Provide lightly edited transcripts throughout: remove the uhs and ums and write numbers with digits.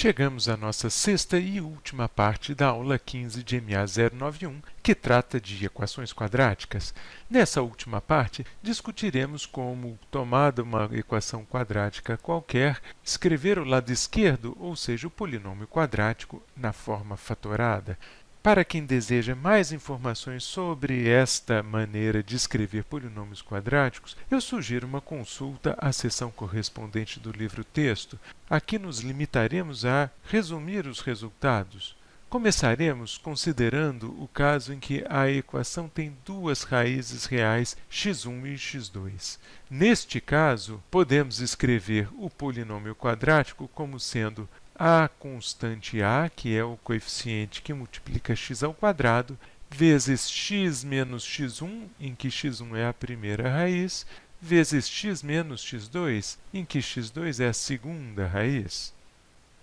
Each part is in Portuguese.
Chegamos à nossa sexta e última parte da aula 15 de MA 091, que trata de equações quadráticas. Nessa última parte, discutiremos como, tomada uma equação quadrática qualquer, escrever o lado esquerdo, ou seja, o polinômio quadrático, na forma fatorada. Para quem deseja mais informações sobre esta maneira de escrever polinômios quadráticos, eu sugiro uma consulta à seção correspondente do livro-texto. Aqui nos limitaremos a resumir os resultados. Começaremos considerando o caso em que a equação tem duas raízes reais x1 e x2. Neste caso, podemos escrever o polinômio quadrático como sendo a constante a, que é o coeficiente que multiplica x ao quadrado, vezes x menos x1, em que x1 é a primeira raiz, vezes x menos x2, em que x2 é a segunda raiz.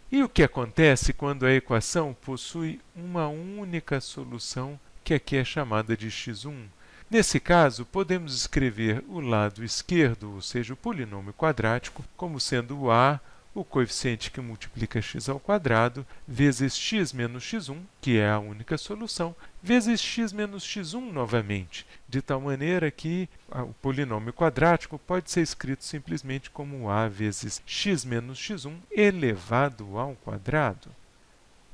E o que acontece quando a equação possui uma única solução, que aqui é chamada de x1? Nesse caso, podemos escrever o lado esquerdo, ou seja, o polinômio quadrático, como sendo o a, o coeficiente que multiplica x ao quadrado, vezes x menos x1, que é a única solução, vezes x menos x1 novamente, de tal maneira que o polinômio quadrático pode ser escrito simplesmente como a vezes x menos x1 elevado ao quadrado.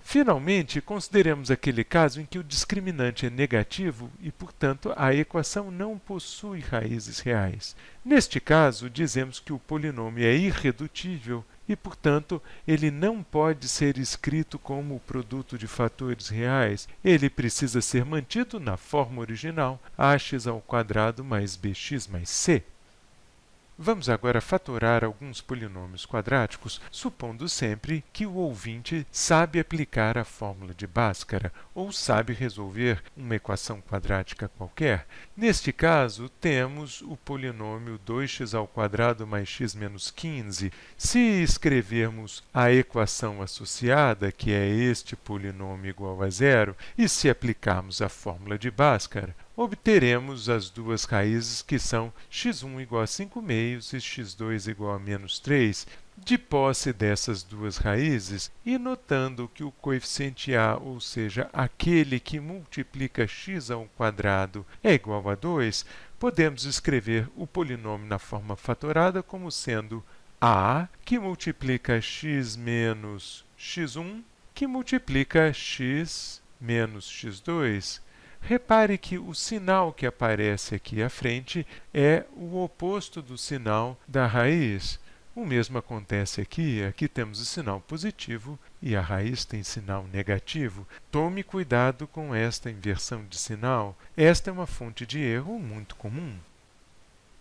Finalmente, consideremos aquele caso em que o discriminante é negativo e, portanto, a equação não possui raízes reais. Neste caso, dizemos que o polinômio é irredutível e, portanto, ele não pode ser escrito como o produto de fatores reais. Ele precisa ser mantido na forma original, ax ao quadrado mais bx mais c. Vamos agora fatorar alguns polinômios quadráticos, supondo sempre que o ouvinte sabe aplicar a fórmula de Bhaskara ou sabe resolver uma equação quadrática qualquer. Neste caso, temos o polinômio 2x ao quadrado mais x menos 15. Se escrevermos a equação associada, que é este polinômio igual a zero, e se aplicarmos a fórmula de Bhaskara, obteremos as duas raízes que são x1 igual a 5 meios e x2 igual a menos 3. De posse dessas duas raízes, e notando que o coeficiente a, ou seja, aquele que multiplica x ao quadrado, é igual a 2, podemos escrever o polinômio na forma fatorada como sendo a, que multiplica x menos x1, que multiplica x menos x2. Repare que o sinal que aparece aqui à frente é o oposto do sinal da raiz. O mesmo acontece aqui. Aqui temos o sinal positivo e a raiz tem sinal negativo. Tome cuidado com esta inversão de sinal. Esta é uma fonte de erro muito comum.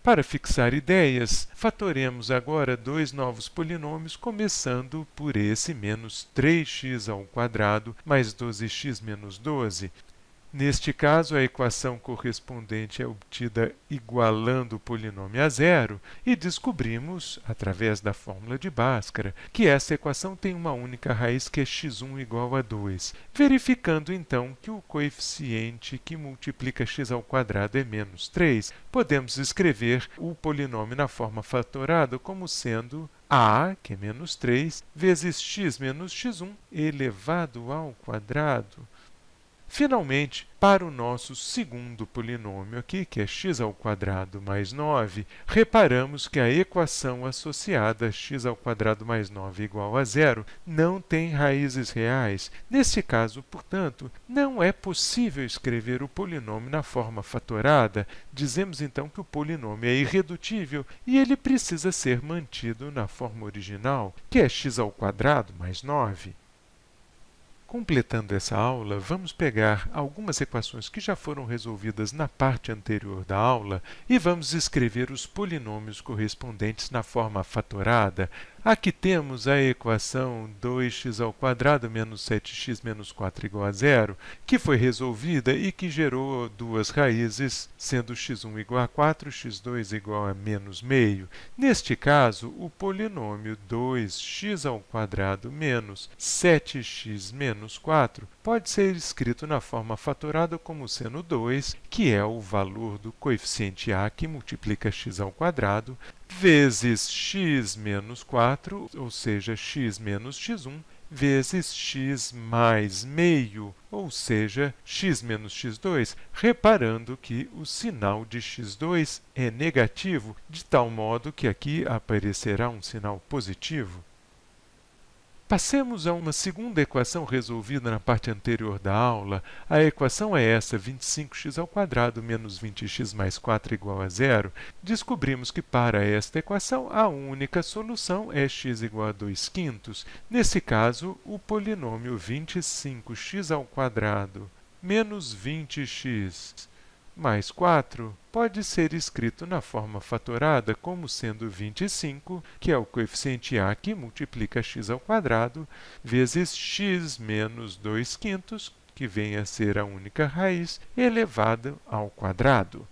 Para fixar ideias, fatoremos agora dois novos polinômios, começando por esse menos 3x ao quadrado mais 12x menos 12. Neste caso, a equação correspondente é obtida igualando o polinômio a zero e descobrimos, através da fórmula de Bhaskara, que essa equação tem uma única raiz que é x1 igual a 2, verificando então que o coeficiente que multiplica x ao quadrado é menos 3. Podemos escrever o polinômio na forma fatorada como sendo a, que é menos 3, vezes x menos x1 elevado ao quadrado. Finalmente, para o nosso segundo polinômio aqui, que é x ao quadrado mais 9, reparamos que a equação associada a x ao quadrado mais 9 igual a zero não tem raízes reais. Nesse caso, portanto, não é possível escrever o polinômio na forma fatorada. Dizemos então que o polinômio é irredutível e ele precisa ser mantido na forma original, que é x ao quadrado mais 9. Completando essa aula, vamos pegar algumas equações que já foram resolvidas na parte anterior da aula e vamos escrever os polinômios correspondentes na forma fatorada. Aqui temos a equação 2x ao quadrado menos 7x menos 4 igual a zero, que foi resolvida e que gerou duas raízes, sendo x1 igual a 4, x2 igual a menos meio. Neste caso, o polinômio 2x ao quadrado menos 7x menos 4 pode ser escrito na forma fatorada como seno 2, que é o valor do coeficiente a que multiplica x ao quadrado, vezes x menos 4, ou seja, x menos x1, vezes x mais meio, ou seja, x menos x2, reparando que o sinal de x2 é negativo, de tal modo que aqui aparecerá um sinal positivo. Passemos a uma segunda equação resolvida na parte anterior da aula. A equação é essa: 25x² menos 20x mais 4 igual a zero. Descobrimos que para esta equação a única solução é x igual a 2/5. Nesse caso, o polinômio 25x² menos 20x mais 4 pode ser escrito na forma fatorada como sendo 25, que é o coeficiente a que multiplica x², vezes x menos 2/5, que vem a ser a única raiz, elevado ao quadrado.